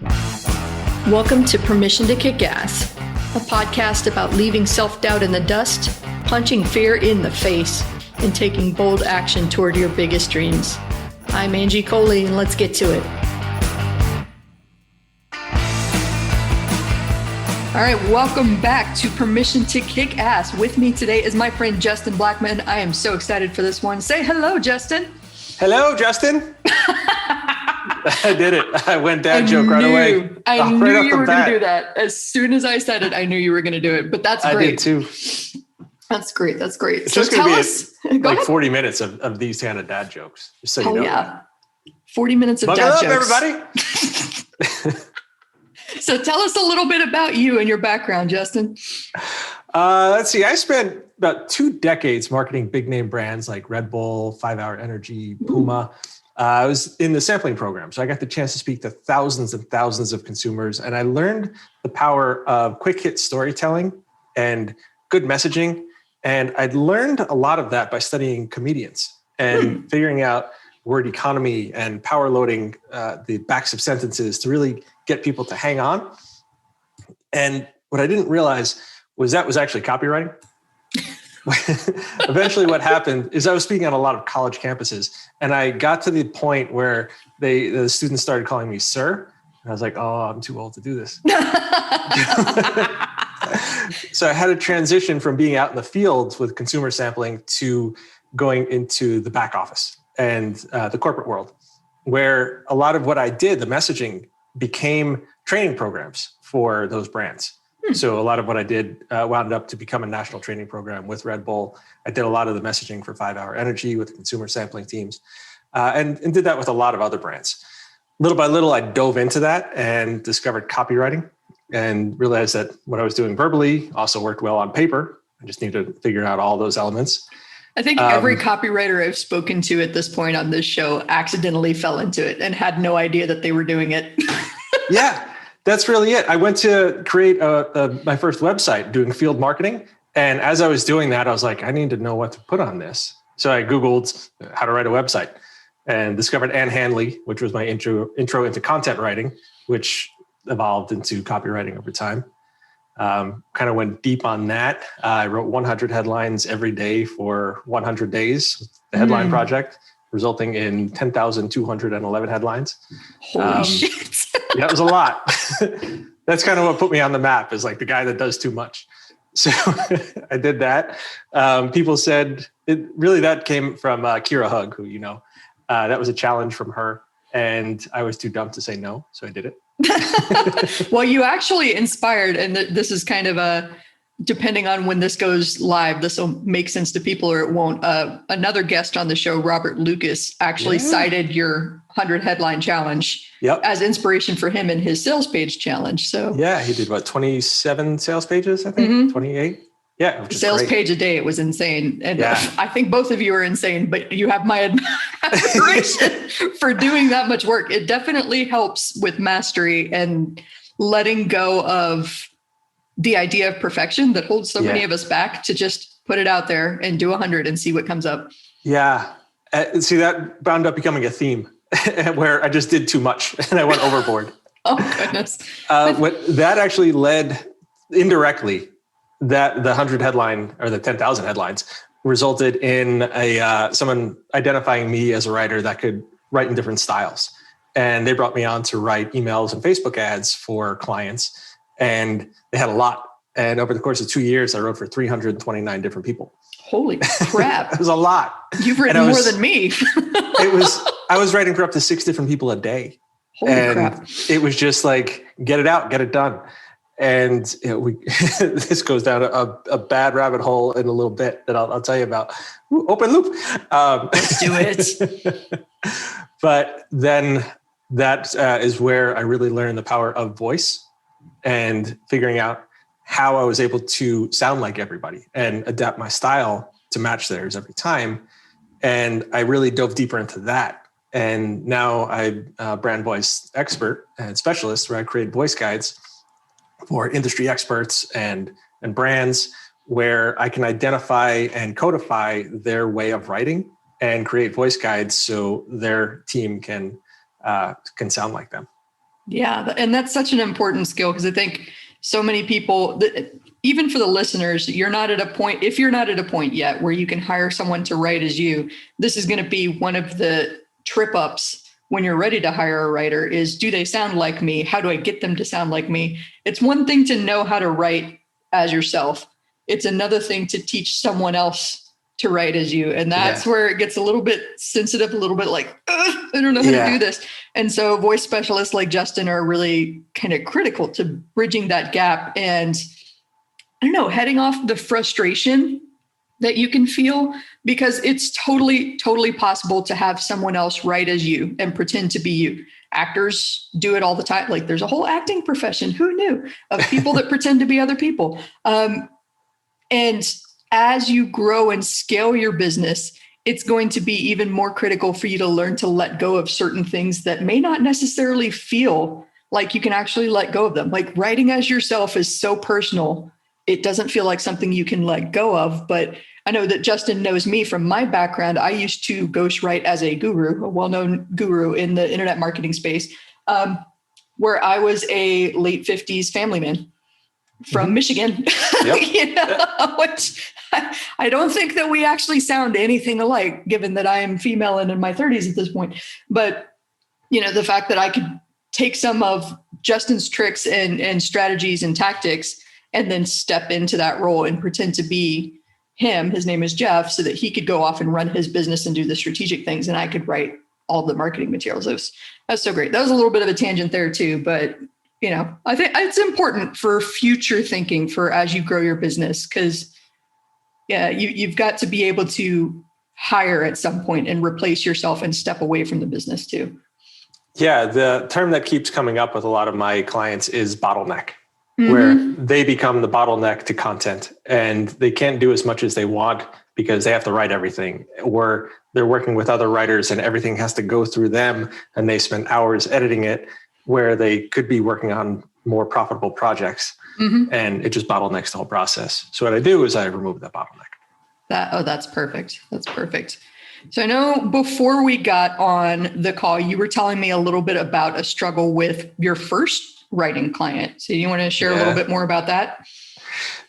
Welcome to Permission to Kick Ass, a podcast about leaving self-doubt in the dust, punching fear in the face, and taking bold action toward your biggest dreams. I'm Angie Coley, and let's get to it. All right, welcome back to Permission to Kick Ass. With me today is my friend Justin Blackman. I am so excited for this one. Say hello, Justin. Hello, Justin. I did it. I went dad joke right away. I knew you were going to do that. As soon as I said it, I knew you were going to do it. But that's great. I did too. That's great. That's great. It's just going to be like 40 minutes of these kind of dad jokes. Just so you know. Yeah. 40 minutes of Buckle dad up, jokes. Everybody. So tell us a little bit about you and your background, Justin. Let's see. I spent about 2 decades marketing big name brands like Red Bull, 5 Hour Energy, Puma. I was in the sampling program, so I got the chance to speak to thousands and thousands of consumers, and I learned the power of quick hit storytelling and good messaging. And I'd learned a lot of that by studying comedians and figuring out word economy and power loading the backs of sentences to really get people to hang on. And what I didn't realize was that was actually copywriting. Eventually what happened is I was speaking on a lot of college campuses, and I got to the point where the students started calling me sir. And I was like, oh, I'm too old to do this. So I had to transition from being out in the field with consumer sampling to going into the back office and the corporate world, where a lot of what I did, the messaging, became training programs for those brands. So a lot of what I did wound up to become a national training program with Red Bull. I did a lot of the messaging for 5 Hour Energy with consumer sampling teams, and did that with a lot of other brands. Little by little, I dove into that and discovered copywriting and realized that what I was doing verbally also worked well on paper. I just needed to figure out all those elements. I think every copywriter I've spoken to at this point on this show accidentally fell into it and had no idea that they were doing it. Yeah. That's really it. I went to create my first website doing field marketing. And as I was doing that, I was like, I need to know what to put on this. So I Googled how to write a website and discovered Ann Handley, which was my intro into content writing, which evolved into copywriting over time. Kind of went deep on that. I wrote 100 headlines every day for 100 days, the headline project, resulting in 10,211 headlines. Holy shit. Yeah, it was a lot. That's kind of what put me on the map, is like the guy that does too much. So I did that. People said that came from Kira Hug, who, that was a challenge from her. And I was too dumb to say no. So I did it. Well, you actually inspired, and this is kind of depending on when this goes live, this will make sense to people or it won't. Another guest on the show, Robert Lucas, actually cited your 100 headline challenge as inspiration for him in his sales page challenge. So yeah, he did 27 sales pages, I think, 28. Yeah, sales page a day. It was insane. And I think both of you are insane, but you have my admiration for doing that much work. It definitely helps with mastery and letting go of the idea of perfection that holds so many of us back, to just put it out there and do 100 and see what comes up. Yeah. See, that wound up becoming a theme where I just did too much and I went overboard. Oh, goodness. That actually led indirectly, that the 100 headline or the 10,000 headlines resulted in someone identifying me as a writer that could write in different styles. And they brought me on to write emails and Facebook ads for clients. And they had a lot. And over the course of 2 years, I wrote for 329 different people. Holy crap. It was a lot. You've written more than me. I was writing for up to 6 different people a day. Holy crap. It was just like, get it out, get it done. And this goes down a bad rabbit hole in a little bit that I'll tell you about. Ooh, open loop. Let's do it. But then that is where I really learned the power of voice and figuring out how I was able to sound like everybody and adapt my style to match theirs every time. And I really dove deeper into that. And now I'm a brand voice expert and specialist, where I create voice guides for industry experts and brands, where I can identify and codify their way of writing and create voice guides so their team can sound like them. Yeah. And that's such an important skill because I think so many people, even for the listeners, if you're not at a point yet where you can hire someone to write as you, this is going to be one of the trip ups when you're ready to hire a writer is, do they sound like me? How do I get them to sound like me? It's one thing to know how to write as yourself. It's another thing to teach someone else to write as you. And that's where it gets a little bit sensitive, a little bit like, I don't know how to do this. And so voice specialists like Justin are really kind of critical to bridging that gap. And I don't know, heading off the frustration that you can feel, because it's totally, totally possible to have someone else write as you and pretend to be you. Actors do it all the time. Like there's a whole acting profession, who knew, of people that pretend to be other people. And as you grow and scale your business, it's going to be even more critical for you to learn to let go of certain things that may not necessarily feel like you can actually let go of them. Like writing as yourself is so personal. It doesn't feel like something you can let go of. But I know that Justin knows me from my background. I used to ghostwrite as a guru, a well-known guru in the internet marketing space, where I was a late 50s family man from Michigan, which I don't think that we actually sound anything alike, given that I am female and in my 30s at this point. But, the fact that I could take some of Justin's tricks and strategies and tactics and then step into that role and pretend to be him, his name is Jeff, so that he could go off and run his business and do the strategic things. And I could write all the marketing materials. That's so great. That was a little bit of a tangent there too, but I think it's important for future thinking for as you grow your business, because you've got to be able to hire at some point and replace yourself and step away from the business too. Yeah. The term that keeps coming up with a lot of my clients is bottleneck, where they become the bottleneck to content and they can't do as much as they want because they have to write everything, or they're working with other writers and everything has to go through them and they spend hours editing it, where they could be working on more profitable projects, and it just bottlenecks the whole process. So what I do is I remove that bottleneck. That's perfect. That's perfect. So I know before we got on the call, you were telling me a little bit about a struggle with your first writing client. So you want to share a little bit more about that?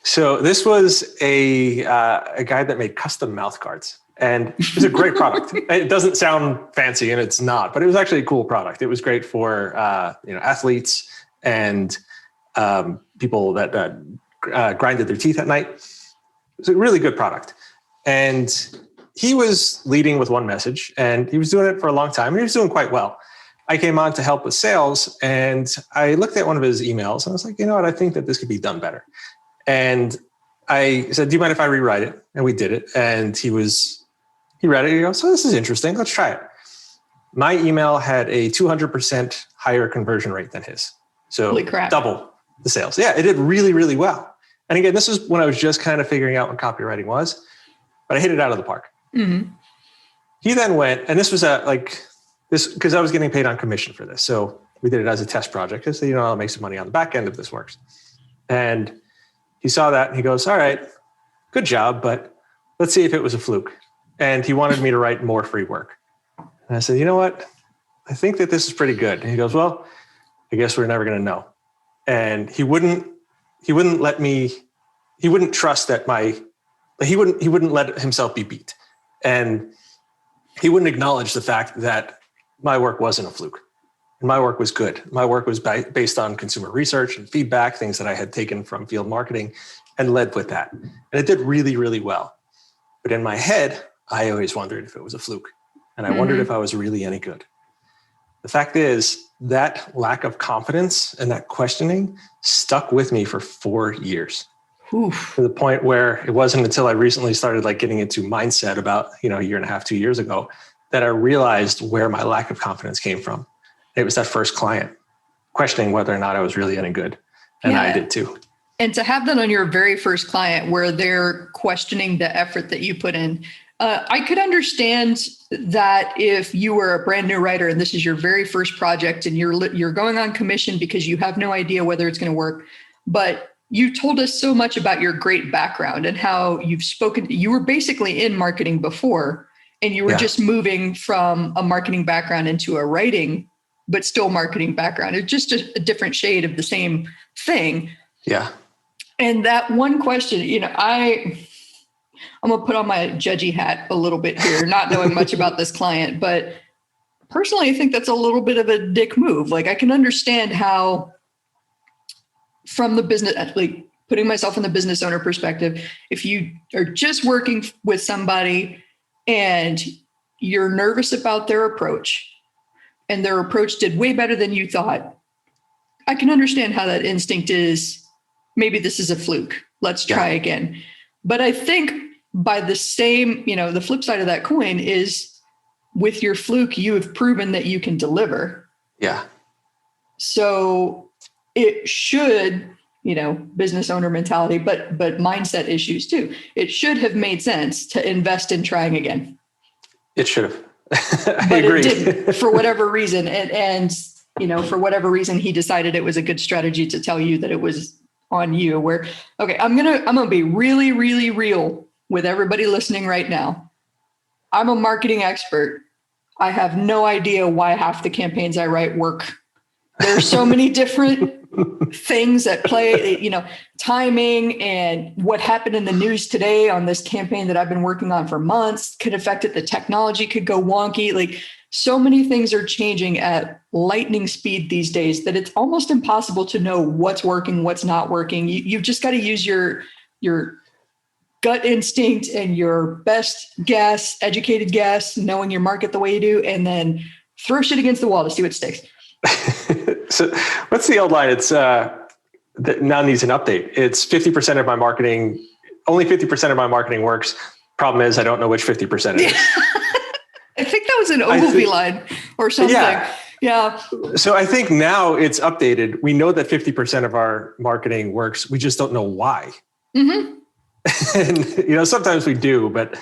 So this was a guy that made custom mouth guards. And it was a great product. It doesn't sound fancy, and it's not, but it was actually a cool product. It was great for athletes and people that grinded their teeth at night. It was a really good product. And he was leading with one message, and he was doing it for a long time, and he was doing quite well. I came on to help with sales, and I looked at one of his emails, and I was like, you know what? I think that this could be done better. And I said, do you mind if I rewrite it? And we did it. And he read it. He goes, so this is interesting. Let's try it. My email had a 200% higher conversion rate than his. So double the sales. Yeah, it did really, really well. And again, this is when I was just kind of figuring out what copywriting was, but I hit it out of the park. He then went, and this was because I was getting paid on commission for this. So we did it as a test project. I said, I'll make some money on the back end if this works. And he saw that and he goes, all right, good job, but let's see if it was a fluke. And he wanted me to write more free work. And I said, you know what? I think that this is pretty good. And he goes, well, I guess we're never going to know. And he wouldn't trust that he wouldn't let himself be beat. And he wouldn't acknowledge the fact that my work wasn't a fluke. And my work was good. My work was based on consumer research and feedback, things that I had taken from field marketing and led with that. And it did really, really well. But in my head, I always wondered if it was a fluke. And I wondered if I was really any good. The fact is that lack of confidence and that questioning stuck with me for 4 years. To the point where it wasn't until I recently started getting into mindset about, a year and a half, 2 years ago, that I realized where my lack of confidence came from. It was that first client questioning whether or not I was really any good. And I did too. And to have that on your very first client where they're questioning the effort that you put in, I could understand that if you were a brand new writer and this is your very first project and you're going on commission because you have no idea whether it's going to work. But you told us so much about your great background and how you were basically in marketing before, and you were just moving from a marketing background into a writing but still marketing background. It's just a different shade of the same thing. Yeah. And that one question, I'm going to put on my judgy hat a little bit here, not knowing much about this client, but personally, I think that's a little bit of a dick move. Like, I can understand how, from the business, like putting myself in the business owner perspective, if you are just working with somebody and you're nervous about their approach and their approach did way better than you thought, I can understand how that instinct is, maybe this is a fluke. Let's try again. But I think by the same, the flip side of that coin is, with your fluke, you have proven that you can deliver. Yeah. So it should, business owner mentality, but mindset issues too. It should have made sense to invest in trying again. It should have. I agree. It didn't, for whatever reason. And for whatever reason, he decided it was a good strategy to tell you that it was on you. Where, okay, I'm gonna be really, really real with everybody listening right now. I'm a marketing expert. I have no idea why half the campaigns I write work. There's so many different things at play, timing and what happened in the news today on this campaign that I've been working on for months could affect it. The technology could go wonky. Like, so many things are changing at lightning speed these days that it's almost impossible to know what's working, what's not working. You've just got to use your gut instinct and your best guess, educated guess, knowing your market the way you do, and then throw shit against the wall to see what sticks. So what's the old line? It's that now needs an update. It's 50% of my marketing, only 50% of my marketing works. Problem is, I don't know which 50% it is. I think that was an Ogilvy line or something. Yeah. So I think now it's updated. We know that 50% of our marketing works. We just don't know why. Mm-hmm. And, sometimes we do, but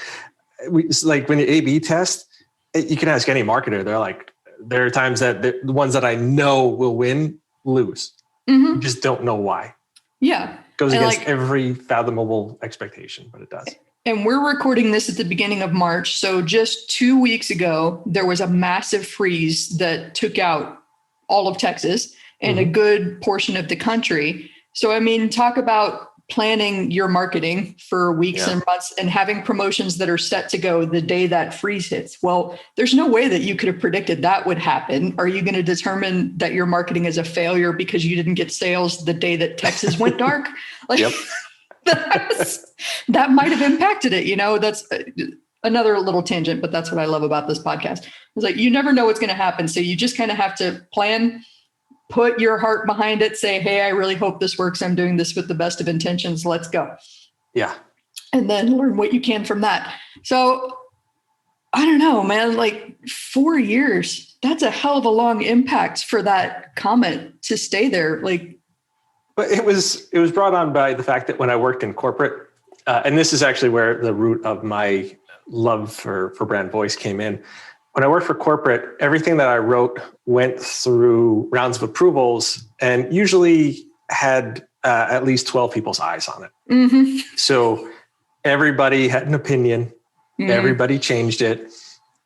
like when you A/B test, you can ask any marketer. They're like, there are times that the ones that I know will win lose. Mm-hmm. You just don't know why. Yeah. It goes against every fathomable expectation, but it does. And we're recording this at the beginning of March. So just 2 weeks ago, there was a massive freeze that took out all of Texas and a good portion of the country. So, talk about planning your marketing for weeks and months and having promotions that are set to go the day that freeze hits. Well, there's no way that you could have predicted that would happen. Are you going to determine that your marketing is a failure because you didn't get sales the day that Texas went dark? That might have impacted it. That's another little tangent, but that's what I love about this podcast. It's like, you never know what's going to happen. So you just kind of have to plan, put your heart behind it, say, hey, I really hope this works. I'm doing this with the best of intentions. Let's go. Yeah. And then learn what you can from that. So I don't know, man, like 4 years, that's a hell of a long impact for that comment to stay there. But it was brought on by the fact that when I worked in corporate, and this is actually where the root of my love for brand voice came in. When I worked for corporate, everything that I wrote went through rounds of approvals and usually had at least 12 people's eyes on it. Mm-hmm. So everybody had an opinion. Mm-hmm. Everybody changed it.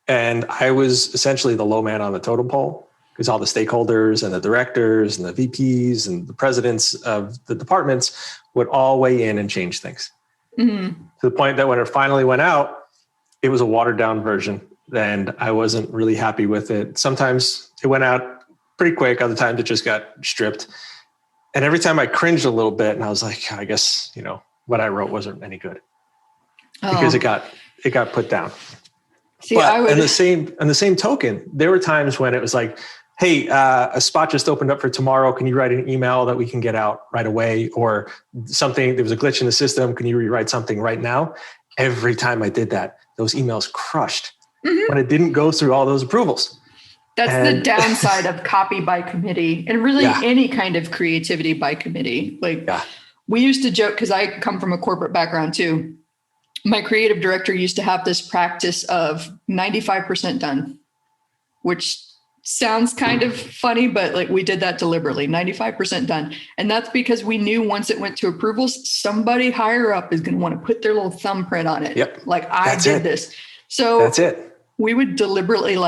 And I was essentially the low man on the totem pole because all the stakeholders and the directors and the VPs and the presidents of the departments would all weigh in and change things. Mm-hmm. To the point that when it finally went out, it was a watered down version. And I wasn't really happy with it. Sometimes it went out pretty quick. Other times it just got stripped. And every time I cringed a little bit and I was like, I guess, what I wrote wasn't any good because it got put down. See, but on the same token, there were times when it was like, hey, a spot just opened up for tomorrow. Can you write an email that we can get out right away? Or something, there was a glitch in the system. Can you rewrite something right now? Every time I did that, those emails crushed. Mm-hmm. When it didn't go through all those approvals. That's the downside of copy by committee and really any kind of creativity by committee. We used to joke, because I come from a corporate background too. My creative director used to have this practice of 95% done, which sounds kind of funny, but we did that deliberately, 95% done. And that's because we knew once it went to approvals, somebody higher up is going to want to put their little thumbprint on it. Yep. I did this. So that's it. We would deliberately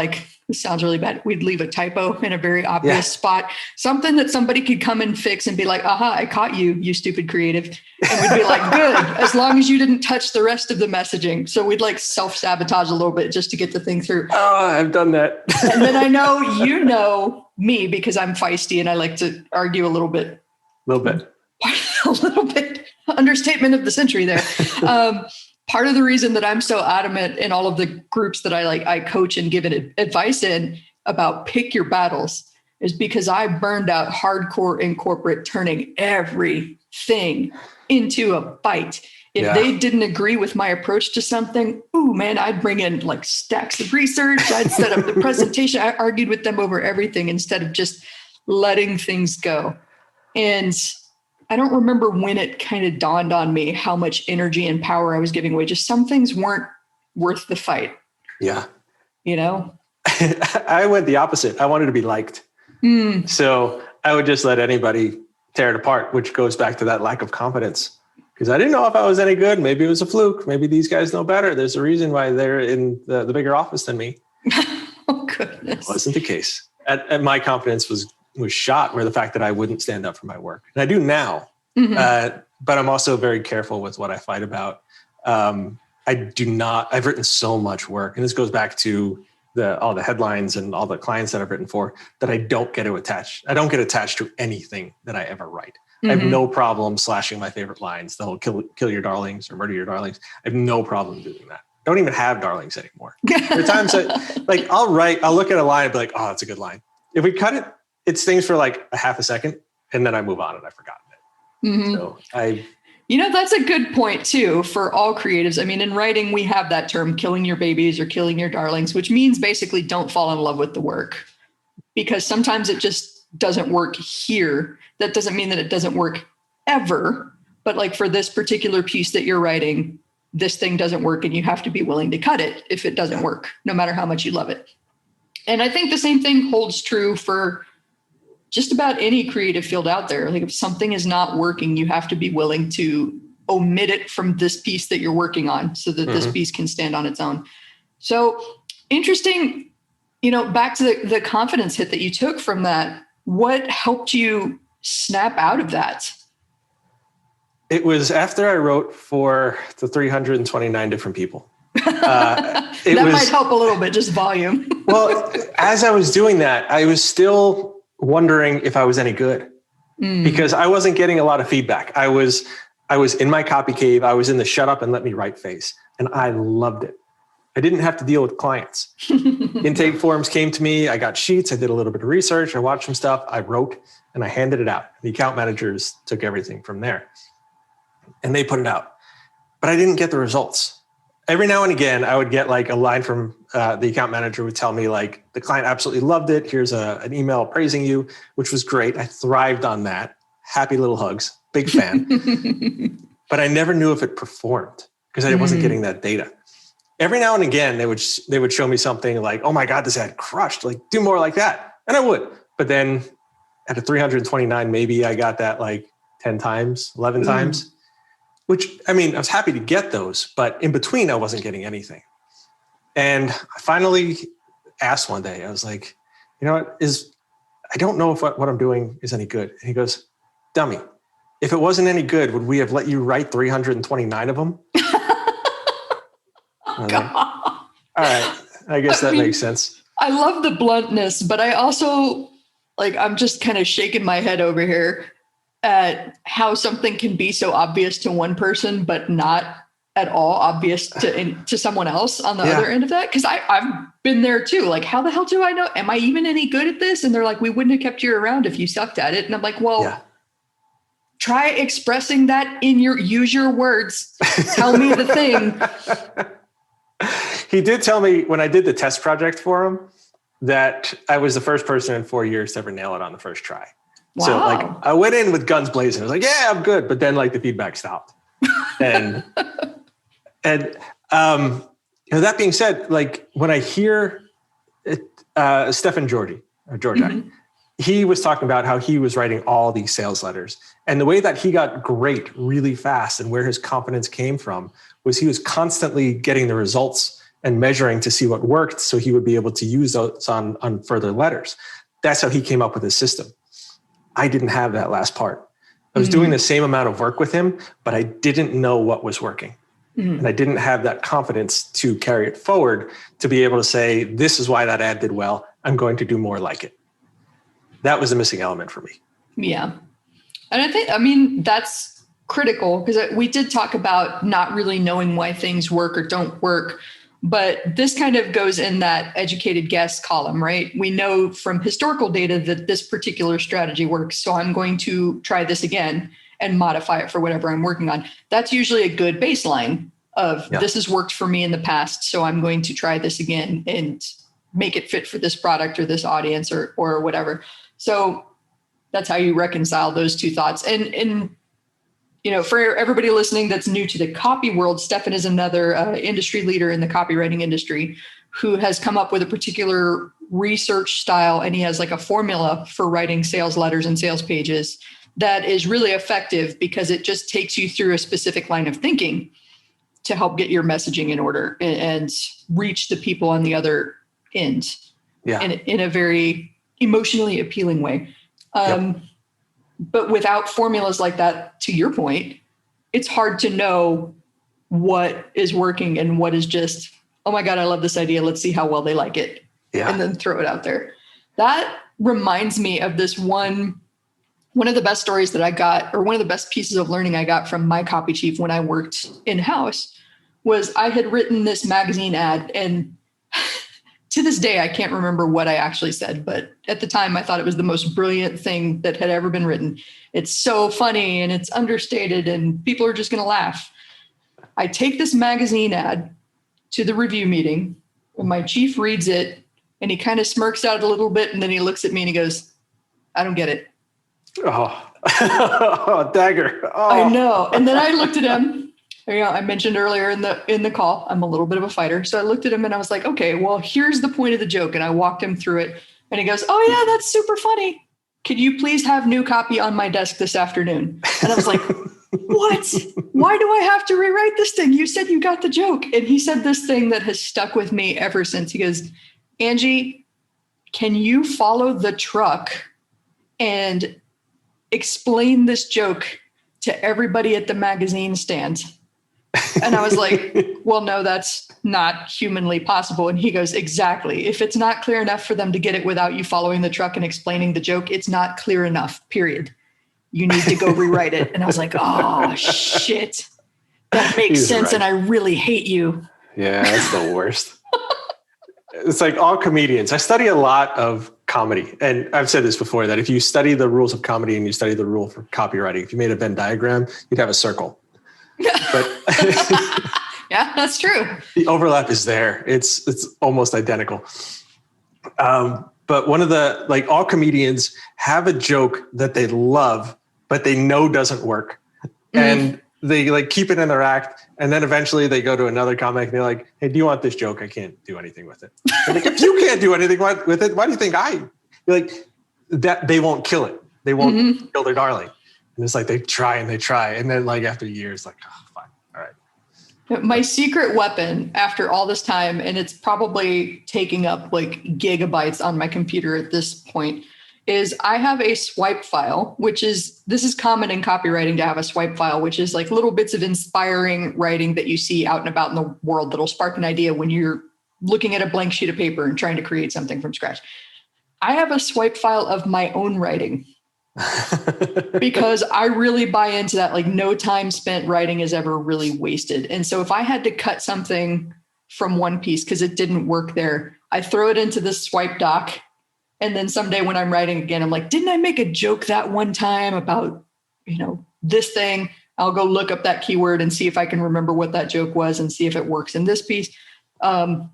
this sounds really bad. We'd leave a typo in a very obvious spot, something that somebody could come and fix and be like, aha, I caught you, you stupid creative. And we'd be like, good, as long as you didn't touch the rest of the messaging. So we'd like self-sabotage a little bit just to get the thing through. Oh, I've done that. And then I know, you know me because I'm feisty and I like to argue a little bit. A little bit. A little bit. Understatement of the century there. Part of the reason that I'm so adamant in all of the groups that I coach and give advice in about pick your battles is because I burned out hardcore in corporate, turning everything into a fight. If they didn't agree with my approach to something, ooh, man, I'd bring in like stacks of research. I'd set up the presentation. I argued with them over everything instead of just letting things go. And I don't remember when it kind of dawned on me how much energy and power I was giving away. Just some things weren't worth the fight. Yeah. You know? I went the opposite. I wanted to be liked. So I would just let anybody tear it apart, which goes back to that lack of confidence. Because I didn't know if I was any good. Maybe it was a fluke. Maybe these guys know better. There's a reason why they're in the bigger office than me. Oh, goodness. It wasn't the case. And my confidence was shot where the fact that I wouldn't stand up for my work. And I do now, but I'm also very careful with what I fight about. I've written so much work, and this goes back to all the headlines and all the clients that I've written for, that I don't get attached. I don't get attached to anything that I ever write. I have no problem slashing my favorite lines, the whole kill your darlings or murder your darlings. I have no problem doing that. Don't even have darlings anymore. There are times that I'll look at a line and be like, oh, that's a good line. If we cut it, it stings for like a half a second and then I move on and I've forgotten it. So that's a good point too, for all creatives. I mean, in writing, we have that term, killing your babies or killing your darlings, which means basically don't fall in love with the work, because sometimes it just doesn't work here. That doesn't mean that it doesn't work ever, but like for this particular piece that you're writing, this thing doesn't work and you have to be willing to cut it if it doesn't work, no matter how much you love it. And I think the same thing holds true for just about any creative field out there. Like if something is not working, you have to be willing to omit it from this piece that you're working on so that this piece can stand on its own. So interesting, back to the confidence hit that you took from that. What helped you snap out of that? It was after I wrote for the 329 different people. Might help a little bit, just volume. Well, as I was doing that, I was still wondering if I was any good because I wasn't getting a lot of feedback. I was in my copy cave. I was in the shut up and let me write phase, and I loved it. I didn't have to deal with clients. Intake forms came to me. I got sheets. I did a little bit of research. I watched some stuff. I wrote and I handed it out. The account managers took everything from there and they put it out, but I didn't get the results. Every now and again, I would get like a line from the account manager would tell me like, the client absolutely loved it. Here's an email praising you, which was great. I thrived on that. Happy little hugs, big fan. But I never knew if it performed because I wasn't getting that data. Every now and again, they would show me something like, oh my God, this ad crushed, like do more like that. And I would, but then at a 329, maybe I got that like 10 times, 11 times. Which, I mean, I was happy to get those, but in between, I wasn't getting anything. And I finally asked one day, I was like, you know what, I don't know if what I'm doing is any good. And he goes, dummy, if it wasn't any good, would we have let you write 329 of them? Like, all right, I guess that makes sense. I love the bluntness, but I also, I'm just kind of shaking my head over here at how something can be so obvious to one person, but not at all obvious to someone else on the other end of that. Because I've been there too. Like, how the hell do I know? Am I even any good at this? And they're like, we wouldn't have kept you around if you sucked at it. And I'm like, well, try expressing that use your words. Tell me the thing. He did tell me when I did the test project for him that I was the first person in 4 years to ever nail it on the first try. Wow. So I went in with guns blazing. I was like, yeah, I'm good. But then the feedback stopped. And that being said, when I hear Stefan Georgi, he was talking about how he was writing all these sales letters. And the way that he got great really fast and where his confidence came from was he was constantly getting the results and measuring to see what worked so he would be able to use those on further letters. That's how he came up with his system. I didn't have that last part. I was doing the same amount of work with him, but I didn't know what was working. And I didn't have that confidence to carry it forward to be able to say, this is why that ad did well. I'm going to do more like it. That was the missing element for me. Yeah. And I mean, that's critical because we did talk about not really knowing why things work or don't work. But this kind of goes in that educated guess column, right? We know from historical data that this particular strategy works. So I'm going to try this again and modify it for whatever I'm working on. That's usually a good baseline of this has worked for me in the past. So I'm going to try this again and make it fit for this product or this audience or whatever. So that's how you reconcile those two thoughts. And you know, for everybody listening that's new to the copy world, Stefan is another industry leader in the copywriting industry who has come up with a particular research style. And he has like a formula for writing sales letters and sales pages that is really effective because it just takes you through a specific line of thinking to help get your messaging in order and reach the people on the other end in a very emotionally appealing way. But without formulas like that, to your point, it's hard to know what is working and what is just, oh my God, I love this idea. Let's see how well they like it. And then throw it out there. That reminds me of this one of the best stories that I got, or one of the best pieces of learning I got from my copy chief when I worked in-house was I had written this magazine ad, and to this day, I can't remember what I actually said, but at the time I thought it was the most brilliant thing that had ever been written. It's so funny and it's understated and people are just going to laugh. I take this magazine ad to the review meeting and my chief reads it and he kind of smirks out a little bit. And then he looks at me and he goes, I don't get it. Oh, dagger. Oh. I know. And then I looked at him. You know, I mentioned earlier in the call, I'm a little bit of a fighter. So I looked at him and I was like, okay, well, here's the point of the joke. And I walked him through it and he goes, oh yeah, that's super funny. Could you please have new copy on my desk this afternoon? And I was like, what? Why do I have to rewrite this thing? You said you got the joke. And he said this thing that has stuck with me ever since. He goes, Angie, can you follow the truck and explain this joke to everybody at the magazine stand? And I was like, well, no, that's not humanly possible. And he goes, exactly. If it's not clear enough for them to get it without you following the truck and explaining the joke, it's not clear enough, period. You need to go rewrite it. And I was like, oh, shit. That makes sense. Right. And I really hate you. Yeah, that's the worst. It's like all comedians. I study a lot of comedy. And I've said this before, that if you study the rules of comedy and you study the rule for copywriting, if you made a Venn diagram, you'd have a circle. But yeah, that's true. The overlap is there. It's almost identical. But one of the, like, all comedians have a joke that they love, but they know doesn't work. And they like keep it in their act. And then eventually they go to another comic and they're like, hey, do you want this joke? I can't do anything with it. Like, if you can't do anything with it, why do you think you're like that? They won't kill it. They won't kill their darling. And it's like, they try. And then like after years, like, oh, fine. All right. My secret weapon after all this time, and it's probably taking up like gigabytes on my computer at this point, is I have a swipe file, this is common in copywriting to have a swipe file, which is like little bits of inspiring writing that you see out and about in the world that'll spark an idea when you're looking at a blank sheet of paper and trying to create something from scratch. I have a swipe file of my own writing. Because I really buy into that, like, no time spent writing is ever really wasted. And so if I had to cut something from one piece because it didn't work there, I throw it into this swipe doc. And then someday when I'm writing again, I'm like, didn't I make a joke that one time about, this thing? I'll go look up that keyword and see if I can remember what that joke was and see if it works in this piece. God,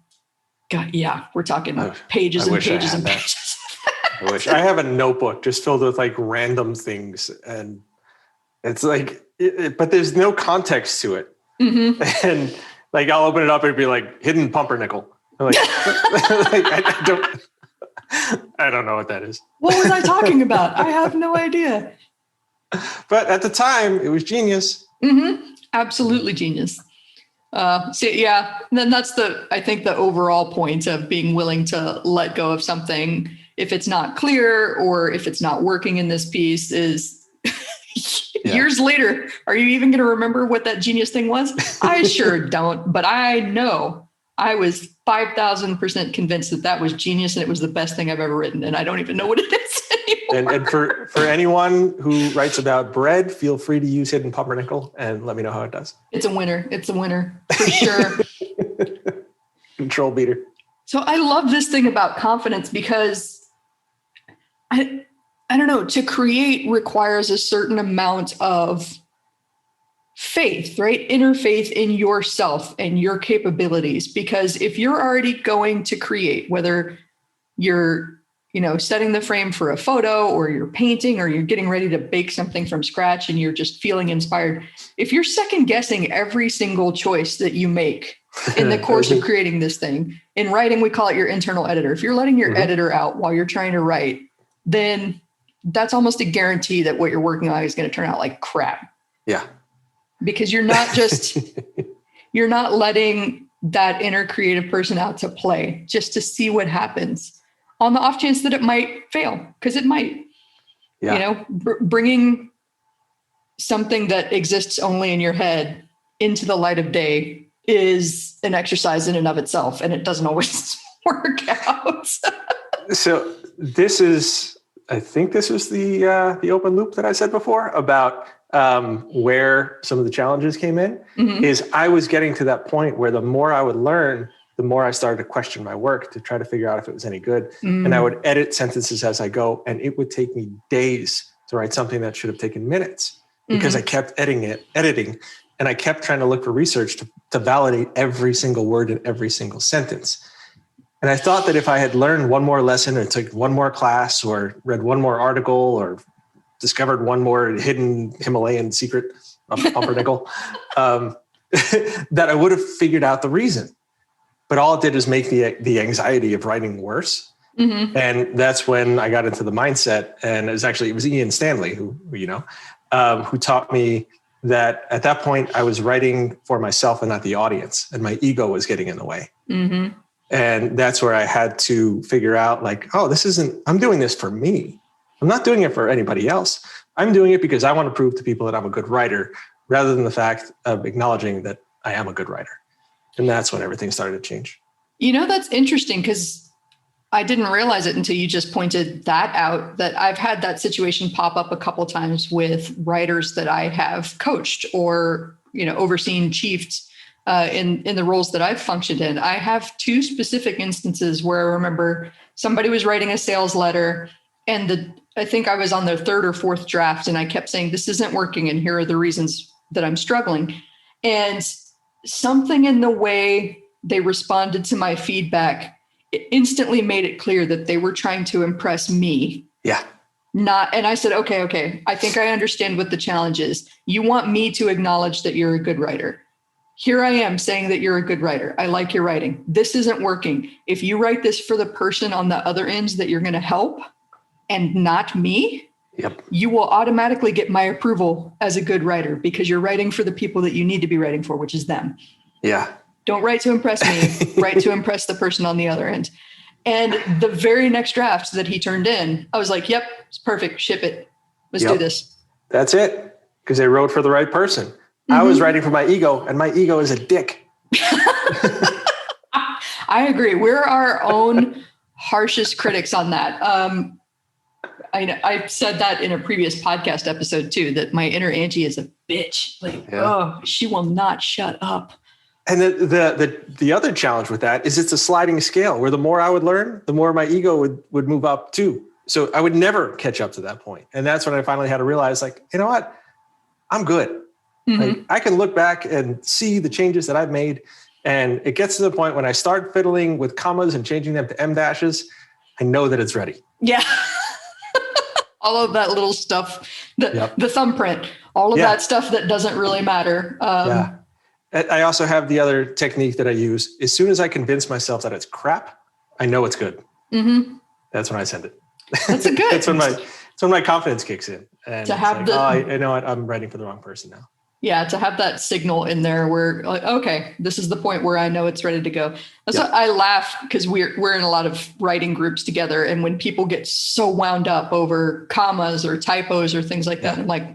yeah, we're talking pages and pages and pages. I wish I have a notebook just filled with like random things, and it's like, but there's no context to it. And like, I'll open it up and it'd be like hidden pumpernickel. I'm like, I don't know what that is. What was I talking about? I have no idea. But at the time, it was genius. Absolutely genius. Then that's I think the overall point of being willing to let go of something if it's not clear or if it's not working in this piece is years later. Are you even going to remember what that genius thing was? I sure don't, but I know I was 5,000% convinced that was genius and it was the best thing I've ever written. And I don't even know what it is anymore. And for anyone who writes about bread, feel free to use Hidden Pumpernickel and let me know how it does. It's a winner. It's a winner for sure. Control beater. So I love this thing about confidence because I don't know, to create requires a certain amount of faith, right? Inner faith in yourself and your capabilities. Because if you're already going to create, whether you're, setting the frame for a photo or you're painting or you're getting ready to bake something from scratch and you're just feeling inspired, if you're second guessing every single choice that you make in the course of creating this thing, in writing, we call it your internal editor. If you're letting your editor out while you're trying to write, then that's almost a guarantee that what you're working on is going to turn out like crap. Yeah. Because you're not letting that inner creative person out to play just to see what happens on the off chance that it might fail, because it might. Bringing something that exists only in your head into the light of day is an exercise in and of itself, and it doesn't always work out. So I think this was the open loop that I said before about where some of the challenges came in, is I was getting to that point where the more I would learn, the more I started to question my work to try to figure out if it was any good. And I would edit sentences as I go, and it would take me days to write something that should have taken minutes because I kept editing, and I kept trying to look for research to validate every single word in every single sentence. And I thought that if I had learned one more lesson or took one more class or read one more article or discovered one more hidden Himalayan secret of pumpernickel, that I would have figured out the reason. But all it did is make the anxiety of writing worse. And that's when I got into the mindset. And it was Ian Stanley, who taught me that at that point I was writing for myself and not the audience, and my ego was getting in the way. And that's where I had to figure out I'm doing this for me. I'm not doing it for anybody else. I'm doing it because I want to prove to people that I'm a good writer, rather than the fact of acknowledging that I am a good writer. And that's when everything started to change. That's interesting because I didn't realize it until you just pointed that out, that I've had that situation pop up a couple times with writers that I have coached or, overseen, chiefed in the roles that I've functioned in. I have two specific instances where I remember somebody was writing a sales letter, and I think I was on their third or fourth draft, and I kept saying, this isn't working, and here are the reasons that I'm struggling. And something in the way they responded to my feedback, it instantly made it clear that they were trying to impress me. Yeah. And I said, okay, I think I understand what the challenge is. You want me to acknowledge that you're a good writer. Here I am saying that you're a good writer. I like your writing. This isn't working. If you write this for the person on the other end that you're going to help and not me, you will automatically get my approval as a good writer because you're writing for the people that you need to be writing for, which is them. Yeah. Don't write to impress me, write to impress the person on the other end. And the very next draft that he turned in, I was like, yep, it's perfect. Ship it. Let's do this. That's it. Because they wrote for the right person. I was writing for my ego, and my ego is a dick. I agree. We're our own harshest critics on that. I said that in a previous podcast episode too, that my inner Angie is a bitch. She will not shut up. And the other challenge with that is it's a sliding scale where the more I would learn, the more my ego would move up too. So I would never catch up to that point. And that's when I finally had to realize, you know what? I'm good. I can look back and see the changes that I've made. And it gets to the point when I start fiddling with commas and changing them to M dashes, I know that it's ready. Yeah. All of that little stuff, the thumbprint, all of that stuff that doesn't really matter. I also have the other technique that I use. As soon as I convince myself that it's crap, I know it's good. That's when I send it. That's a good. That's when my confidence kicks in. And to have I know what, I'm writing for the wrong person now. Yeah, to have that signal in there where like, okay, this is the point where I know it's ready to go. That's Yeah. why I laugh because we're in a lot of writing groups together. And when people get so wound up over commas or typos or things like that, I'm like,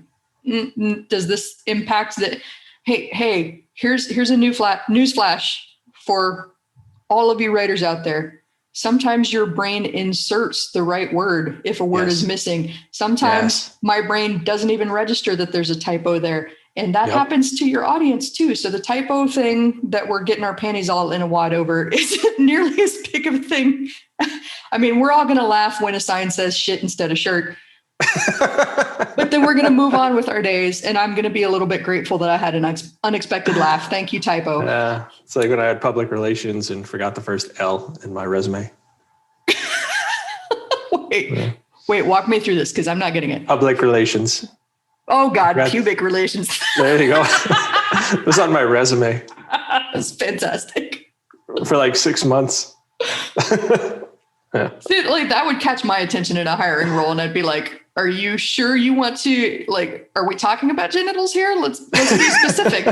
does this impact that? Hey, here's a news flash for all of you writers out there. Sometimes your brain inserts the right word if a word is missing. Sometimes my brain doesn't even register that there's a typo there. And that happens to your audience too. So the typo thing that we're getting our panties all in a wad over isn't nearly as big of a thing. I mean, we're all going to laugh when a sign says shit instead of shirt. But then we're going to move on with our days. And I'm going to be a little bit grateful that I had an unexpected laugh. Thank you, typo. It's like when I had public relations and forgot the first L in my resume. Wait, walk me through this because I'm not getting it. Public relations. Oh, God, pubic relations. There you go. It was on my resume. That's fantastic. For like 6 months. See, like that would catch my attention in a hiring role. And I'd be like, are you sure you want to, like, are we talking about genitals here? Let's be specific.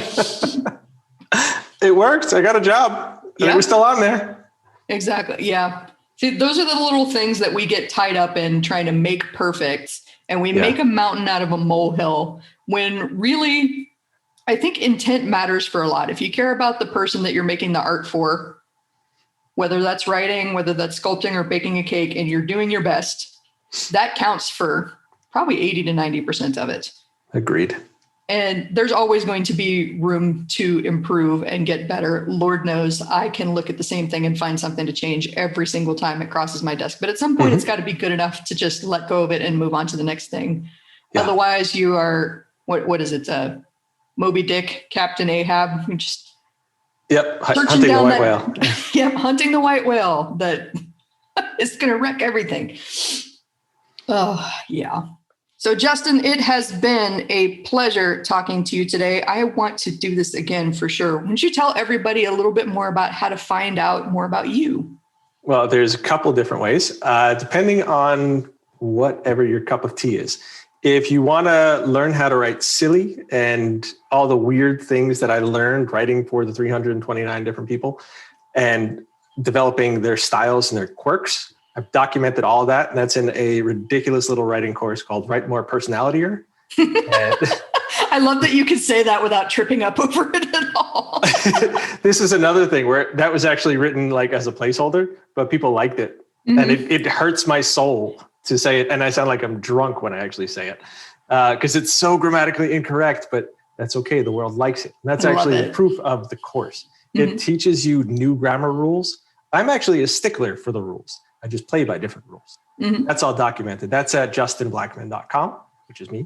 It worked. I got a job. And it was still on there. Exactly. Yeah. See, those are the little things that we get tied up in trying to make perfect. And we make a mountain out of a molehill when really, I think intent matters for a lot. If you care about the person that you're making the art for, whether that's writing, whether that's sculpting or baking a cake, and you're doing your best, that counts for probably 80 to 90% of it. Agreed. And there's always going to be room to improve and get better. Lord knows I can look at the same thing and find something to change every single time it crosses my desk. But at some point, it's got to be good enough to just let go of it and move on to the next thing. Yeah. Otherwise, you are, what is it? Moby Dick, Captain Ahab. You just hunting the white whale. Hunting the white whale that is going to wreck everything. Oh, yeah. So, Justin, it has been a pleasure talking to you today. I want to do this again for sure. Why don't you tell everybody a little bit more about how to find out more about you? Well, there's a couple different ways, depending on whatever your cup of tea is. If you want to learn how to write silly and all the weird things that I learned writing for the 329 different people and developing their styles and their quirks, I've documented all of that, and that's in a ridiculous little writing course called Write More Personality-er. I love that you can say that without tripping up over it at all. This is another thing where that was actually written like as a placeholder, but people liked it. Mm-hmm. And it hurts my soul to say it. And I sound like I'm drunk when I actually say it because it's so grammatically incorrect, but that's okay. The world likes it. And that's actually the proof of the course. Mm-hmm. It teaches you new grammar rules. I'm actually a stickler for the rules. I just play by different rules. Mm-hmm. That's all documented. That's at justinblackman.com, which is me.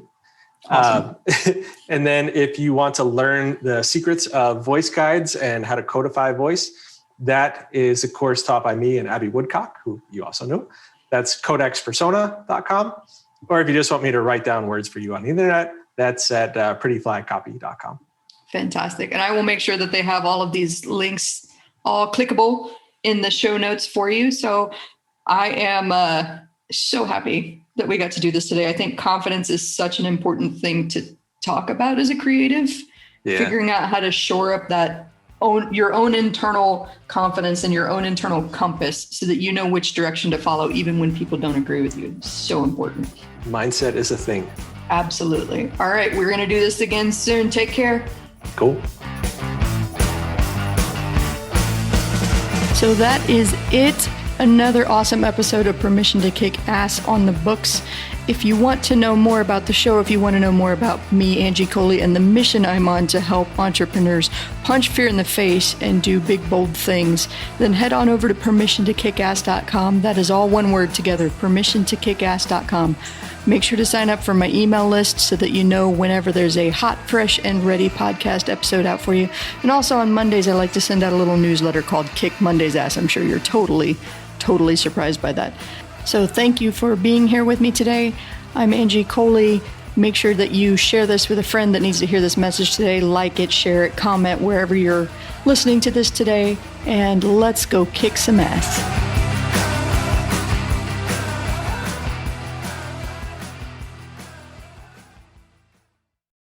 Awesome. And then if you want to learn the secrets of voice guides and how to codify voice, that is a course taught by me and Abby Woodcock, who you also know. That's codexpersona.com. Or if you just want me to write down words for you on the internet, that's at prettyflycopy.com. Fantastic. And I will make sure that they have all of these links all clickable in the show notes for you. So I am so happy that we got to do this today. I think confidence is such an important thing to talk about as a creative, figuring out how to shore up that your own internal confidence and your own internal compass so that you know which direction to follow, even when people don't agree with you. It's so important. Mindset is a thing. Absolutely. All right. We're going to do this again soon. Take care. Cool. So that is it. Another awesome episode of Permission to Kick Ass on the books. If you want to know more about the show, if you want to know more about me, Angie Coley, and the mission I'm on to help entrepreneurs punch fear in the face and do big, bold things, then head on over to permissiontokickass.com. That is all one word together, permissiontokickass.com. Make sure to sign up for my email list so that you know whenever there's a hot, fresh, and ready podcast episode out for you. And also on Mondays, I like to send out a little newsletter called Kick Monday's Ass. I'm sure you're totally surprised by that. So thank you for being here with me today. I'm Angie Coley. Make sure that you share this with a friend that needs to hear this message today. Like it, share it, comment wherever you're listening to this today, and let's go kick some ass.